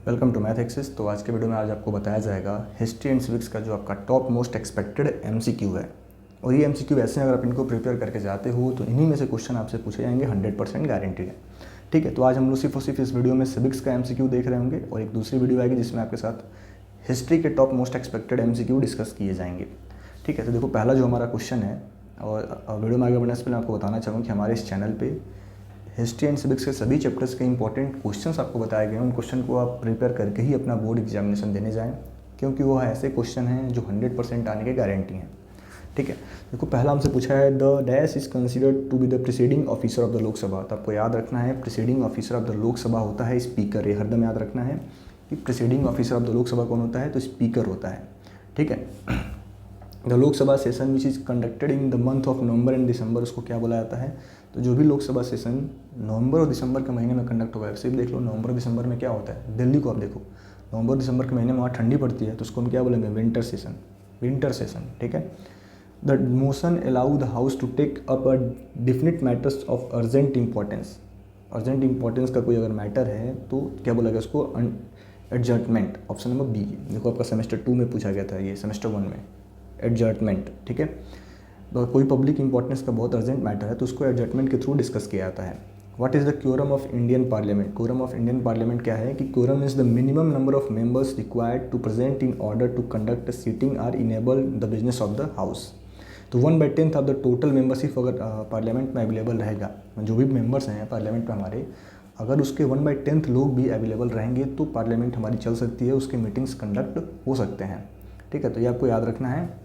Welcome to math axis. तो आज के वीडियो में आज आपको बताया जाएगा हिस्ट्री एंड सिविक्स का जो आपका टॉप मोस्ट एक्सपेक्टेड एमसीक्यू है। और ये एमसीक्यू ऐसे हैं, अगर आप इनको प्रिपेयर करके जाते हो तो इन्हीं में से क्वेश्चन आपसे पूछे जाएंगे, 100% गारंटीड है। ठीक है, तो आज हम लोग सिर्फ और सिर्फ इस वीडियो में सिविक्स का एमसीक्यू देख रहे होंगे और एक दूसरी वीडियो आएगी जिसमें आपके साथ हिस्ट्री के top most expected MCQ discuss किए जाएंगे। ठीक है, तो देखो पहला जो हमारा क्वेश्चन है, और वीडियो में आगे बढ़ने से पहले आपको बताना चाहूँगा कि हमारे इस चैनल पे हिस्ट्री एंड सिविक्स के सभी चैप्टर्स के इंपॉर्टेंट क्वेश्चंस आपको बताए गए हैं। उन क्वेश्चन को आप प्रिपेयर करके ही अपना बोर्ड एग्जामिनेशन देने जाएं, क्योंकि वो ऐसे क्वेश्चन हैं जो 100% आने की गारंटी हैं। ठीक है, देखो पहला हमसे पूछा है the dash is considered to be the presiding officer of the Lok Sabha. तो आपको याद रखना है presiding officer of the Lok Sabha होता है स्पीकर। ये हरदम याद रखना है कि presiding officer of the Lok Sabha कौन होता है, तो स्पीकर होता है। ठीक है, the Lok Sabha session which is conducted in the month of November and December, उसको क्या बोला जाता है, तो जो भी लोकसभा सेशन नवंबर और दिसंबर के महीने में कंडक्ट होगा। सिर्फ देख लो नवंबर और दिसंबर में क्या होता है, दिल्ली को आप देखो, नवंबर दिसंबर के महीने में वहाँ ठंडी पड़ती है, तो उसको हम क्या बोलेंगे, विंटर सेशन, विंटर सेशन। ठीक है, the motion allow the house to take up a definite matters of urgent importance. Urgent importance का कोई अगर मैटर है तो क्या बोला गया उसको, एडजर्टमेंट। Option number B. देखो आपका सेमेस्टर 2 में पूछा गया था, ये सेमेस्टर 1 में एडजर्टमेंट। ठीक है, तो कोई पब्लिक इंपॉर्टेंस का बहुत अर्जेंट मैटर है तो उसको एडजर्टमेंट के थ्रू डिस्कस किया जाता है। What is the quorum of Indian parliament. Quorum of Indian parliament क्या है कि quorum is the minimum number of members required to present in order to conduct sitting or enable the business of the house. तो 1/10 of the total membership अगर parliament में available रहेगा, जो भी members हैं पार्लियामेंट में हमारे, अगर उसके 1/10 लोग भी अवेलेबल रहेंगे तो पार्लियामेंट हमारी चल सकती है, उसके मीटिंग्स कंडक्ट हो सकते हैं। ठीक है, तो ये आपको याद रखना है।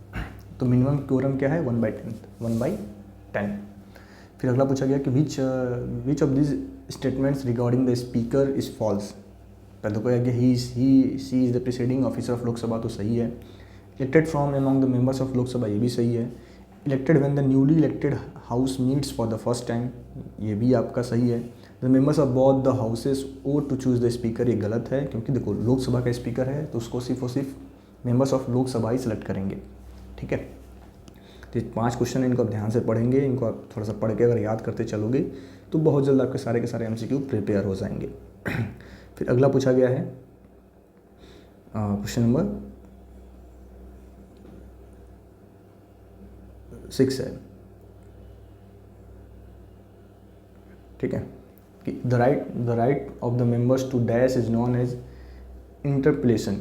तो मिनिमम क्योरम क्या है, 1/10। फिर अगला पूछा गया कि which of this statements regarding the speaker is false. पहले को कि he she is the presiding officer of Lok Sabha, तो सही है। Elected from among the members of Lok Sabha, ये भी सही है। Elected when the newly elected house meets for the first time, ये भी आपका सही है। The members of both the houses or to choose the speaker, ये गलत है, क्योंकि देखो लोकसभा का स्पीकर है तो उसको सिर्फ और सिर्फ members of Lok Sabha he select करेंगे। ठीक है, तो 5 क्वेश्चन इनको आप ध्यान से पढ़ेंगे, इनको आप थोड़ा सा पढ़ के अगर याद करते चलोगे तो बहुत जल्द आपके सारे के सारे एमसीक्यू प्रिपेयर हो जाएंगे। फिर अगला पूछा गया है क्वेश्चन नंबर 6 है। ठीक है, कि the right of the members to dash is known as interpellation.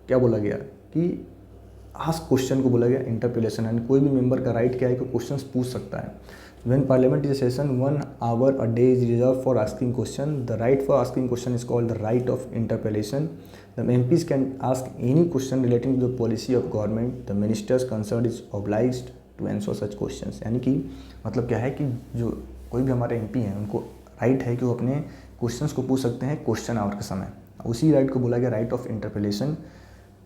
क्या बोला गया कि आस्क क्वेश्चन को बोला गया इंटरपेलेशन, यानी कोई भी मेंबर का राइट क्या है कि क्वेश्चंस पूछ सकता है। When parliament is session 1 hour a day is reserved for asking question, the right for asking question is called the right of interpellation. The MPs can ask any question relating to the policy of government, the ministers concern is obliged to answer such questions. यानी कि मतलब क्या है कि जो कोई भी हमारे एमपी हैं उनको राइट है कि वो अपने क्वेश्चंस को पूछ सकते हैं क्वेश्चन आवर के समय, उसी राइट को बोला गया राइट ऑफ इंटरपेलेशन।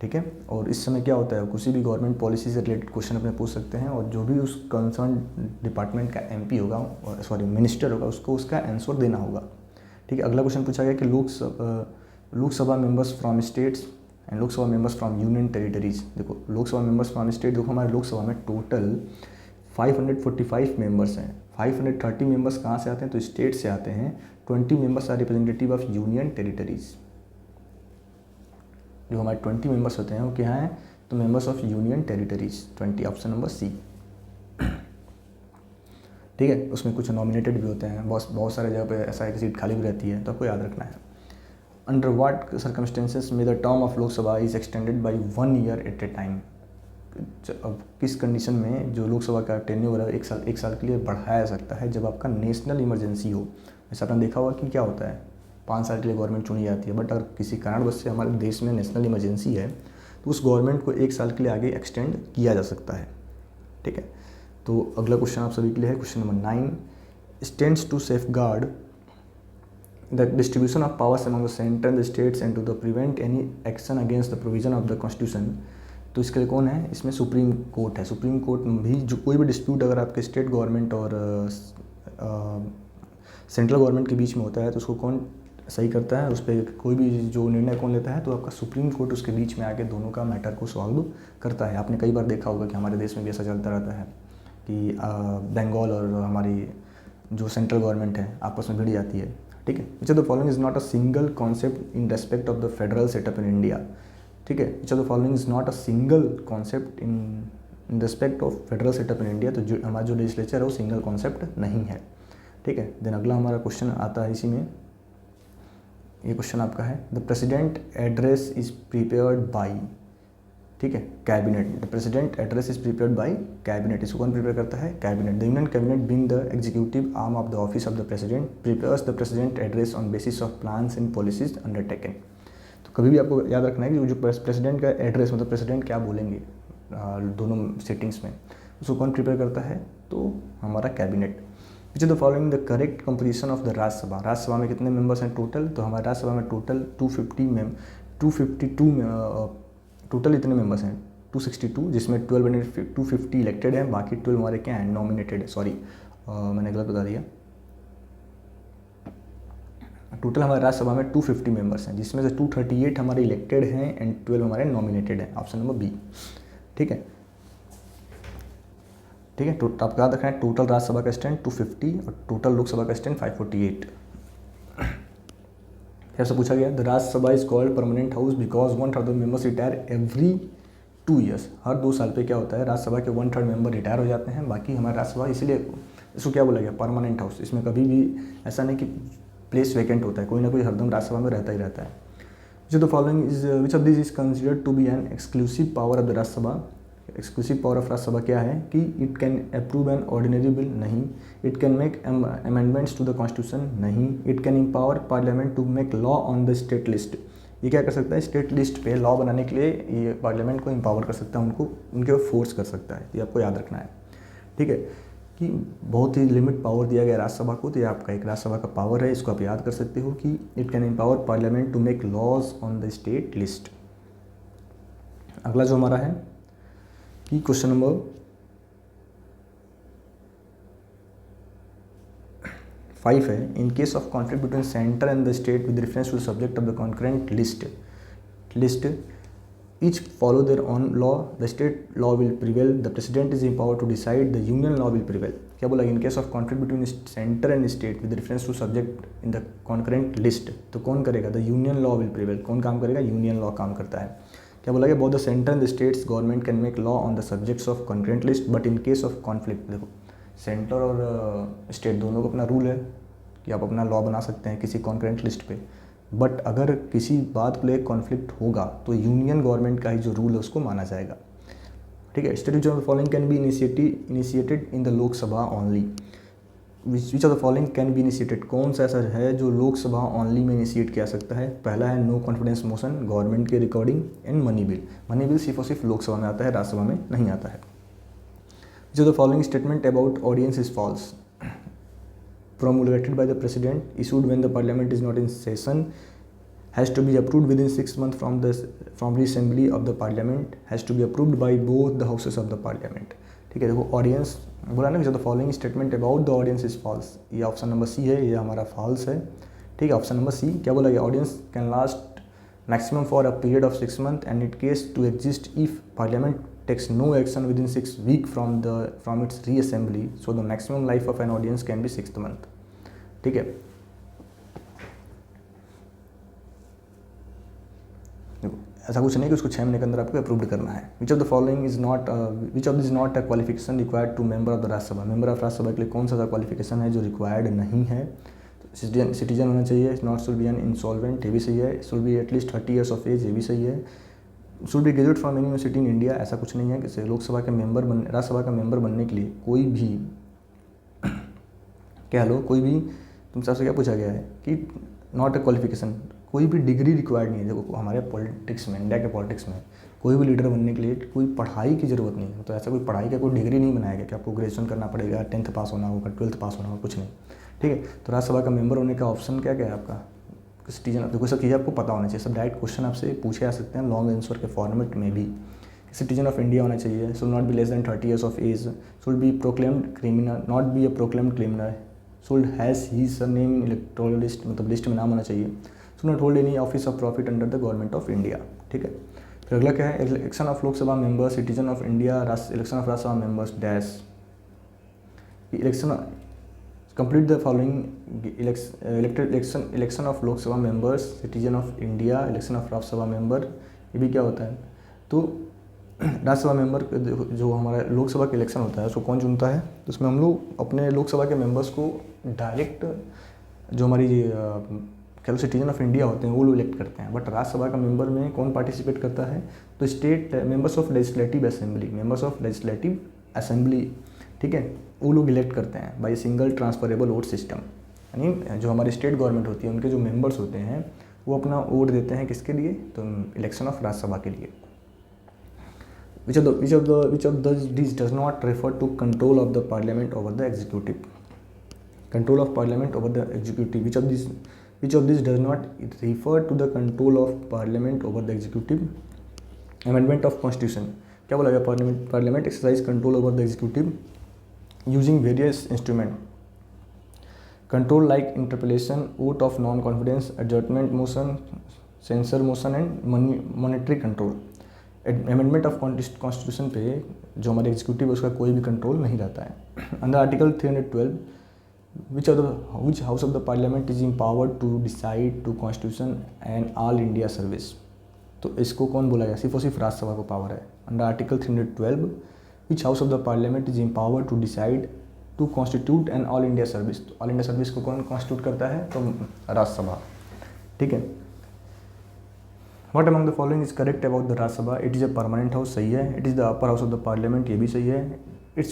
ठीक है, और इस समय क्या होता है, किसी भी गवर्नमेंट पॉलिसी से रिलेटेड क्वेश्चन अपने पूछ सकते हैं, और जो भी उस कंसर्न डिपार्टमेंट का एमपी होगा, और सॉरी मिनिस्टर होगा, उसको उसका आंसर देना होगा। ठीक है, अगला क्वेश्चन पूछा गया कि Lok Sabha members from states and Lok Sabha members from union territories. देखो लोकसभा मेंबर्स फ्रॉम स्टेट, देखो हमारे लोकसभा में टोटल 545 मेंबर्स हैं। 530 मेंबर्स कहाँ से आते हैं, तो स्टेट से आते हैं। 20 members are representative of union territories. जो हमारे 20 मेंबर्स होते हैं वो क्या हैं, तो members of union territories 20, option number C. ठीक है, उसमें कुछ नॉमिनेटेड भी होते हैं, बहुत सारे जगह पे ऐसा है कि सीट खाली भी रहती है, तो आपको याद रखना है। अंडर व्हाट सर्कमस्टेंसेस में the term of Lok Sabha is extended by 1 year at a time. अब किस कंडीशन में जो लोकसभा का टेन्योर है एक साल के लिए बढ़ाया जा सकता है, जब आपका नेशनल इमरजेंसी हो। जैसे आपने देखा होगा कि क्या होता है, 5 साल के लिए गवर्नमेंट चुनी जाती है, बट अगर किसी कारणवश से हमारे देश में नेशनल इमरजेंसी है तो उस गवर्नमेंट को 1 साल के लिए आगे एक्सटेंड किया जा सकता है। ठीक है, तो अगला क्वेश्चन आप सभी के लिए है question number 9। Stands to safeguard the distribution of powers among the centre and the states and to the prevent any action against the provision of the constitution. तो इसके लिए कौन है, इसमें सुप्रीम कोर्ट है। सुप्रीम कोर्ट भी जो कोई भी डिस्प्यूट अगर आपके स्टेट गवर्नमेंट और सेंट्रल गवर्नमेंट के बीच में होता है तो उसको कौन सही करता है, उस पर कोई भी जो निर्णय कौन लेता है, तो आपका सुप्रीम कोर्ट उसके बीच में आके दोनों का मैटर को सॉल्व करता है। आपने कई बार देखा होगा कि हमारे देश में भी ऐसा चलता रहता है कि बंगाल और हमारी जो सेंट्रल गवर्नमेंट है आपस में भिड़ जाती है, ठीक है। Which of the following is not a single concept in respect of the federal setup in India, ठीक है। Which of the following is not a single concept in respect of federal setup in India, तो जो हमारा जो legislature है वो single concept नहीं है, ठीक है। देन अगला हमारा क्वेश्चन आता है इसी में, ये क्वेश्चन आपका है, the president address is prepared by, ठीक है, cabinet. The president address is prepared by cabinet, इसको कौन प्रिपेयर करता है? Cabinet. The union cabinet being the executive arm of the office of the president prepares the president address on basis of plans and policies undertaken. तो कभी भी आपको याद रखना है कि जो प्रेसिडेंट का एड्रेस मतलब प्रेसिडेंट क्या बोलेंगे दोनों सिटिंग्स में, उसको कौन प्रिपेयर करता है? तो हमारा cabinet. Which of the following the correct composition of the Rajya Sabha, Rajya Sabha में कितने मेंबर्स हैं टोटल? तो हमारे राज्यसभा में टोटल 252 टोटल इतने मेंबर्स हैं 262, जिसमें 250 इलेक्टेड हैं, बाकी 12 हमारे क्या हैं? नॉमिनेटेड है। सॉरी मैंने गलत बता दिया। टोटल हमारे राज्यसभा में 250 मेंबर्स हैं, जिसमें से 238 हमारे इलेक्टेड हैं एंड 12 हमारे नॉमिनेटेड हैं। ऑप्शन नंबर बी, ठीक है, ठीक है। तो आपको याद रखना है टोटल राज्यसभा का स्टैंड 250 और टोटल लोकसभा का स्टैंड 548। ऐसा पूछा गया, the Rajya Sabha is called permanent house because 1/3 members retire every 2 years. हर 2 साल पे क्या होता है? राज्यसभा के 1/3 मेंबर रिटायर हो जाते हैं, बाकी हमारे राज्यसभा, इसलिए इसको क्या बोला गया? Permanent house. इसमें कभी भी ऐसा नहीं कि प्लेस वैकेंट होता है, कोई ना कोई हरदम राज्यसभा में रहता ही रहता है। Which of the following is which of this is considered to be an exclusive power of the Rajya Sabha. Exclusive power of Rajya Sabha क्या है? कि it can approve an ordinary bill, नहीं। It can make amendments to the constitution, नहीं। It can empower parliament to make law on the state list. ये क्या कर सकता है? स्टेट लिस्ट पे लॉ बनाने के लिए ये पार्लियामेंट को एम्पावर कर सकता है, उनको उनके ऊपर फोर्स कर सकता है। ये आपको याद रखना है, ठीक है, कि बहुत ही लिमिट पावर दिया गया राज्यसभा को। तो ये आपका एक राज्यसभा का पावर है, इसको आप याद कर सकते हो कि it can empower parliament to make laws on the state list. अगला जो हमारा है कि क्वेश्चन नंबर 5 है, in case of conflict between centre and the state with reference to the subject of the concurrent list each follow their own law, the state law will prevail, the president is empowered to decide, the union law will prevail। क्या बोला? In case of conflict between centre and state with reference to subject in the concurrent list, तो कौन करेगा? The union law will prevail. कौन काम करेगा? Union law काम करता है। क्या बोला गया? Both the centre and the states government can make law on the subjects of concurrent list, but in case of conflict, देखो सेंटर और स्टेट दोनों को अपना रूल है कि आप अपना लॉ बना सकते हैं किसी कॉन्करेंट लिस्ट पे, बट अगर किसी बात को लेकर कॉन्फ्लिक्ट होगा तो यूनियन गवर्नमेंट का ही जो रूल है उसको माना जाएगा, ठीक है। State of the following can be initiated in the Lok Sabha only. Which of the following can be initiated, कौन सा ऐसा है जो लोकसभा ओनली में इनिशिएट किया सकता है? पहला है नो कॉन्फिडेंस मोशन, गवर्नमेंट के recording and money bill. Money bill सिर्फ और सिर्फ लोकसभा में आता है, राज्यसभा में नहीं आता है। Which of the following statement about ordinance is false, promulgated by the president, issued when the parliament is not in session, has to be approved within 6 months from the assembly of the parliament, has to be approved by both the houses of the parliament, ठीक है। देखो ordinance बोला ना, the following statement about the ordinance is false, ये option number C है, ये हमारा false है, ठीक है। ऑप्शन नंबर सी क्या बोला गया? Ordinance can last maximum for a period of 6 months and it ceases to exist if parliament takes no action within 6 weeks from its reassembly, so the maximum life of an audience can be 6th month, ठीक है। देखो ऐसा कुछ नहीं कि उसको 6 महीने के अंदर आपको अप्रूव करना है। Which of the following is not which of this not a qualification required to member of the Rajya Sabha. Member of Rajya Sabha के लिए कौन सा क्वालिफिकेशन है जो रिक्वायर्ड नहीं है? सिटीजन होना चाहिए, not should be an insolvent, ये भी सही है। Should be at least 30 years of age, ये भी सही है। Should be graduate from any university in India, ऐसा कुछ नहीं है कि लोकसभा के मेंबर राज्यसभा का मेंबर बनने के लिए कोई भी क्या लो कोई भी तुमसे आपसे क्या पूछा गया है कि नॉट अ क्वालिफिकेशन, कोई भी डिग्री रिक्वायर्ड नहीं है। देखो हमारे पॉलिटिक्स में, इंडिया के पॉलिटिक्स में कोई भी लीडर बनने के लिए कोई पढ़ाई की ज़रूरत नहीं है। तो ऐसा कोई पढ़ाई का कोई डिग्री नहीं बनाया गया कि आपको ग्रेजुएशन करना पड़ेगा, 10th पास होना होगा, 12th पास होना होगा, कुछ नहीं, ठीक है। तो राज्यसभा का मेंबर होने का ऑप्शन क्या क्या है आपका? सिटीजन, देखो सब चीज़ें आपको पता होना चाहिए, सब डायरेक्ट क्वेश्चन आपसे पूछे जा सकते हैं लॉन्ग आंसर के फॉर्मेट में भी। सिटीजन ऑफ इंडिया होना चाहिए, should not be less than 30 years of age, should be proclaimed criminal, not be a proclaimed criminal, should has his her name in electoral list, मतलब list में नाम होना चाहिए, should not hold any office of profit under the government of India, ठीक है। फिर अगला क्या है? Election of Lok Sabha member, citizen of India, election of Rajya Sabha members dash. Election complete the following election of Lok Sabha members, citizen of India, election of Rajya Sabha member, ये भी क्या होता है। तो राज्यसभा मेंबर जो हमारा लोकसभा का इलेक्शन होता है उसको कौन चुनता है, तो उसमें हम लोग अपने लोकसभा के मेंबर्स को डायरेक्ट जो हमारी कह लो सिटीजन ऑफ इंडिया होते हैं वो लोग इलेक्ट करते हैं। बट राज्यसभा का मेंबर में कौन पार्टिसिपेट करता है, तो state members of legislative assembly, ठीक है, वो लोग इलेक्ट करते हैं by single transferable vote system. यानी जो हमारी स्टेट गवर्नमेंट होती है उनके जो मेंबर्स होते हैं वो अपना वोट देते हैं किसके लिए, तो इलेक्शन ऑफ राज्यसभा के लिए। which of these does not refer to control of the parliament over the executive, control of parliament over the executive, which of these does not refer to the control of parliament over the executive। amendment of constitution, क्या बोला गया, parliament exercise control over the executive using various instrument, control like interpellation, vote of non confidence, adjournment motion, censure motion and monetary control। Amendment of constitution पे जो हमारे executive है उसका कोई भी कंट्रोल नहीं रहता है। Under article 312 which house of the parliament is empowered to decide to constitution and all India service, तो इसको कौन बोला गया, सिर्फ और सिर्फ राज्यसभा को पावर है। Under article 312 which house of the parliament is empowered to decide to constitute and all India service, तो ऑल इंडिया सर्विस को कौन कॉन्स्टिट्यूट करता है, तो राज्यसभा, ठीक है। What among the following is correct about the Rajya Sabha? It is a permanent house, सही है। It is the upper house of the parliament, ये भी सही है। Its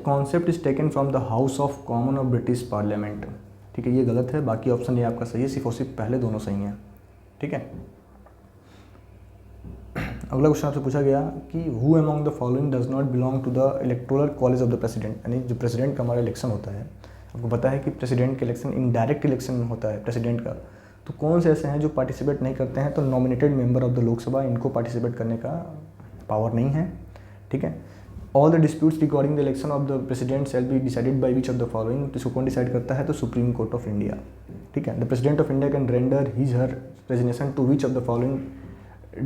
concept is taken from the House of Commons of British Parliament, ठीक है, ये गलत है, बाकी ऑप्शन ये आपका सही है, सिर्फ और सिर्फ पहले दोनों सही हैं, ठीक है। अगला क्वेश्चन आपसे पूछा गया कि who among the following does not belong to the electoral college of the president, यानी जो प्रेसिडेंट का हमारा इलेक्शन होता है, आपको पता है कि प्रेसिडेंट का इलेक्शन इनडायरेक्ट इलेक्शन होता है प्रेसिडेंट का, तो कौन से ऐसे हैं जो पार्टिसिपेट नहीं करते हैं, तो nominated member of the Lok Sabha, इनको पार्टिसिपेट करने का पावर नहीं है, ठीक है। All the disputes regarding the election of the president shall be decided by which of the following, तो इसको कौन डिसाइड करता है, तो सुप्रीम कोर्ट ऑफ इंडिया, ठीक है। The president of India can render his her resignation to which of the following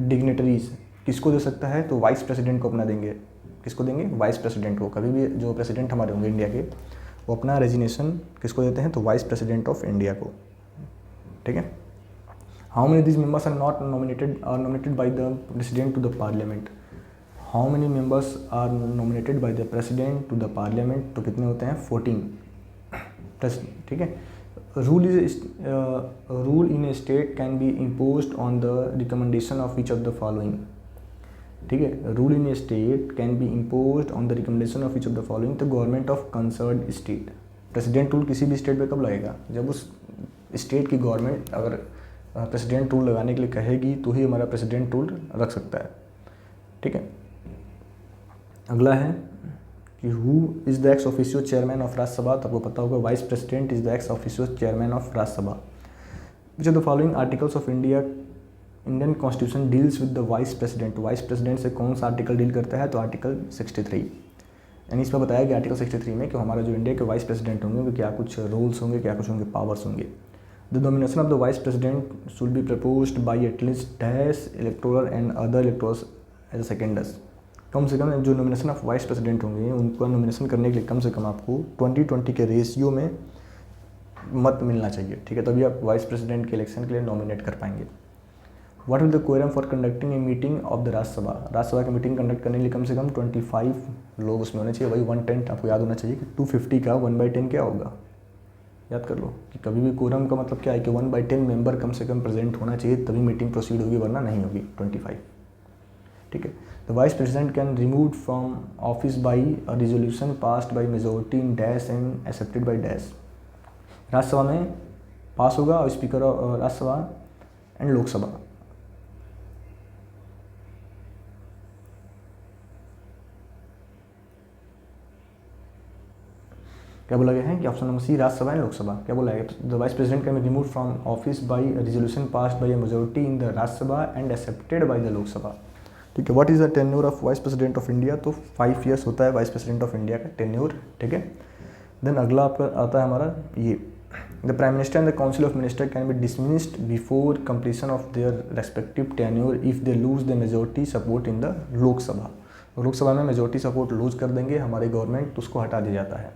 dignitaries, किसको दे सकता है, तो वाइस प्रेसिडेंट को अपना देंगे, किसको देंगे, वाइस प्रेसिडेंट को। कभी भी जो प्रेसिडेंट हमारे होंगे इंडिया के वो अपना रेजिग्नेशन किसको देते हैं, तो वाइस प्रेसिडेंट ऑफ इंडिया को, ठीक है। How many this members are nominated by the president to the parliament, how many members are nominated by the president to the parliament, तो कितने होते हैं, 14, ठीक है। Rule in a state can be imposed on the recommendation of which of the following, ठीक है। Rule in a state can be imposed on the recommendation of which of the following, the government of concerned state. President rule किसी भी state पे कब लगेगा, जब उस state की गवर्नमेंट अगर प्रेसिडेंट रूल लगाने के लिए कहेगी तो ही हमारा प्रेसिडेंट रूल रख सकता है, ठीक है। अगला है कि who is the ex officio chairman of Rajya Sabha, तो आपको पता होगा vice president is the ex officio chairman of Rajya Sabha. Which of the following articles of Indian constitution deals with the vice president, vice president से कौन सा आर्टिकल डील करता है, तो आर्टिकल 63, यानी इसमें बताया गया आर्टिकल 63 में कि हमारा जो इंडिया के वाइस प्रेसिडेंट होंगे उनके क्या कुछ रूल्स होंगे, क्या कुछ होंगे पावर्स होंगे। The nomination of the vice president should be proposed by at least dash electoral and other electorals as a seconds, कम से कम जो नॉमिनेशन ऑफ वाइस प्रेसिडेंट होंगे उनको नॉमिनेशन करने के लिए कम से कम आपको 20-20 के रेशियो में मत मिलना चाहिए, ठीक है, तभी आप वाइस प्रेसिडेंट के इलेक्शन के लिए नॉमिनेट कर पाएंगे। What will the quorum for conducting a meeting of the Rajya Sabha, Rajya Sabha की मीटिंग कंडक्ट करने के लिए कम से कम 25 लोग उसमें होने चाहिए, वही 110 आपको याद होना चाहिए कि 250 का 1/10 क्या होगा, याद कर लो कि कभी भी कोरम का मतलब क्या है कि 1/10 मेंबर कम से कम प्रेजेंट होना चाहिए तभी मीटिंग प्रोसीड होगी, वरना नहीं होगी 25, ठीक है। The vice president can remove from office by a resolution passed by majority in dash and accepted by dash, Rajya Sabha में पास होगा और speaker of Rajya Sabha and Lok Sabha. क्या बोला गया है कि option number C Rajya Sabha and Lok Sabha, क्या बोला है, the vice president can be remove from office by resolution passed by a majority in the Rajya Sabha and accepted by the Lok Sabha, ठीक है। What is the tenure of vice president of India, तो 5 years होता है vice president of India का tenure, ठीक है। Then अगला आपका आता है हमारा ये, the prime minister and the council of minister can be dismissed before completion of their respective tenure if they lose the majority support in the Lok Sabha, Lok Sabha में मेजोरिटी सपोर्ट लूज कर देंगे हमारे गवर्नमेंट तो उसको हटा दिया जाता है।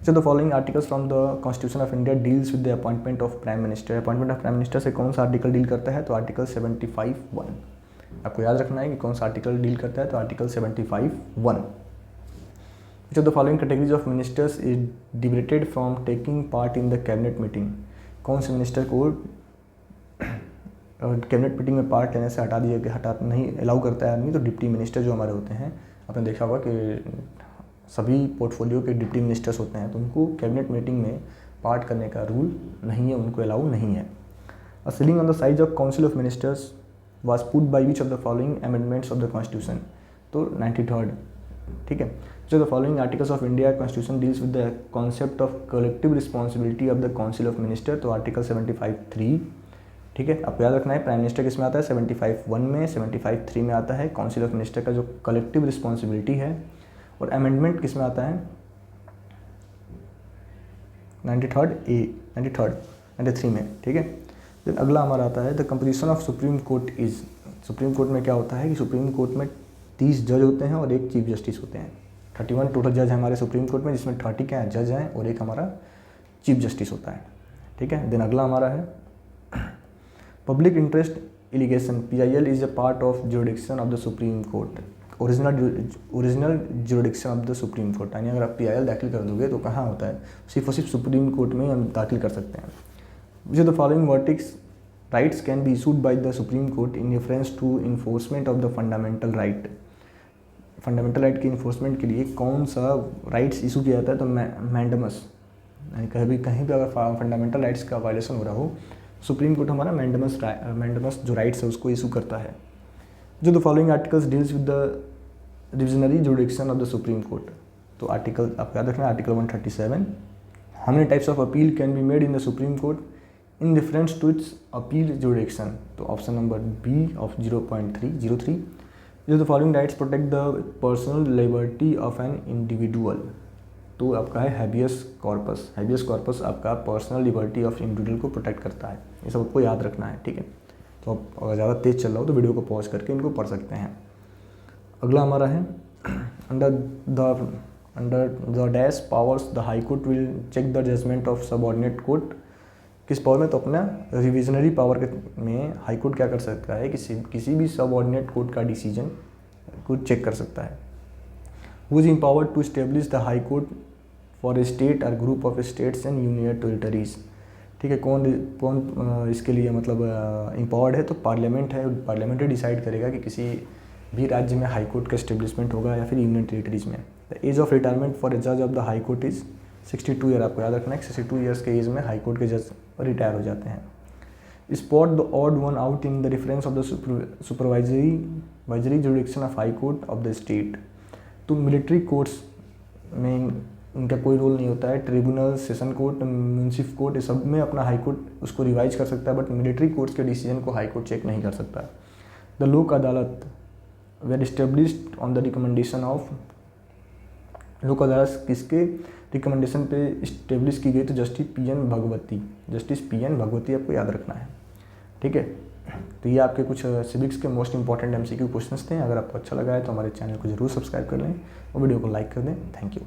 जो the following articles from the constitution of India deals with the appointment of prime minister. Appointment of prime minister से कौन सा आर्टिकल डील करता है? तो आर्टिकल 75(1). आपको याद रखना है कि कौन सा आर्टिकल डील करता है, तो आर्टिकल 75(1). जो the following categories of ministers is debated from taking part in the cabinet meeting. कौन से मिनिस्टर को कैबिनेट मीटिंग में पार्ट लेने से हटा नहीं अलाउ करता है आदमी? तो डिप्टी मिनिस्टर जो हमारे होते हैं, आपने देखा होगा कि सभी पोर्टफोलियो के डिप्टी मिनिस्टर्स होते हैं, तो उनको कैबिनेट मीटिंग में पार्ट करने का रूल नहीं है, उनको अलाउ नहीं है। A ceiling on the size of council of ministers was put by which of the following amendments of the constitution. तो 93rd, ठीक है। जो the following articles of India constitution deals with the concept of collective responsibility of the council of minister. तो article 75(3), ठीक है। आपको याद रखना है प्राइम मिनिस्टर किस में आता है? 75(1) में, 75(3) में आता है काउंसिल ऑफ मिनिस्टर का जो कलेक्टिव रिस्पॉन्सिबिलिटी है। और अमेंडमेंट किस में आता है? 93 में, ठीक है। देन अगला हमारा आता है the composition of supreme court is. Supreme court में क्या होता है कि सुप्रीम कोर्ट में 30 जज होते हैं और एक चीफ जस्टिस होते हैं। 31 टोटल जज है हमारे सुप्रीम कोर्ट में, जिसमें 30 क्या जज हैं और एक हमारा चीफ जस्टिस होता है, ठीक है। देन अगला हमारा है public interest allegation, PIL is a part of jurisdiction of the supreme court. Original jurisdiction of the supreme court, यानी अगर आप PIL दाखिल कर दोगे तो कहाँ होता है? सिर्फ और सिर्फ सुप्रीम कोर्ट में ही हम दाखिल कर सकते हैं। जो the following verdicts rights can be issued by the supreme court in reference to enforcement of the fundamental right. Fundamental right की इन्फोर्समेंट के लिए कौन सा राइट्स इशू किया जाता है? तो मैंडमस, यानी कहीं पर अगर फंडामेंटल राइट्स का वायलेशन हो रहा हो, सुप्रीम कोर्ट हमारा मैंडमस जो राइट्स है उसको इशू करता है। जो the following articles deals with the divisionary jurisdiction of the supreme court. तो आर्टिकल आपको याद रखना है article 137। How many types of appeal can be made in the supreme court in reference to its appeal jurisdiction? तो option number B of 0.303। जो the following rights protect the personal liberty of an individual. तो आपका है habeas corpus. Habeas corpus आपका personal liberty of individual को protect करता है। ये सब आपको याद रखना है, ठीक है। तो आप अगर ज़्यादा तेज़ चल रहा हो तो वीडियो को पॉज करके इनको पढ़ सकते हैं। अगला हमारा है under the dash powers the high court will check the judgement of subordinate court. किस पावर में? तो अपना रिविजनरी पावर में हाई कोर्ट क्या कर सकता है? किसी भी सबऑर्डिनेट कोर्ट का डिसीजन को चेक कर सकता है। Who is empowered to establish the high court for a state और group of states and union territories. ठीक है, कौन इसके लिए मतलब एम्पावर्ड है? तो पार्लियामेंट है। पार्लियामेंट ही डिसाइड करेगा कि किसी भी राज्य में हाई कोर्ट का एस्टेब्लिशमेंट होगा या फिर यूनियन टेरिटरीज में। The age of retirement for a जज of the high court is 62 year. आपको याद रखना है 62 ईयर्स के एज में हाई कोर्ट के जज रिटायर हो जाते हैं। Spot the odd one out in the reference of the supervisory jurisdiction of high court of the state. तो मिलिट्री कोर्ट्स में इनका कोई रोल नहीं होता है। ट्रिब्यूनल, सेशन कोर्ट, म्यूनसिफ कोर्ट, ये सब में अपना हाई कोर्ट उसको रिवाइज कर सकता है, बट मिलिट्री कोर्ट्स के डिसीजन को हाई कोर्ट चेक नहीं कर सकता। The Lok Adalat were established on the recommendation of. Lok Adalat किसके रिकमेंडेशन पे इस्टेब्लिश की गई? तो जस्टिस PN भगवती आपको याद रखना है, ठीक है। तो ये आपके कुछ सिविक्स के मोस्ट इंपॉर्टेंट MCQ क्वेश्चंस थे। अगर आपको अच्छा लगा है तो हमारे चैनल को जरूर सब्सक्राइब कर लें और वीडियो को लाइक कर दें। Thank you.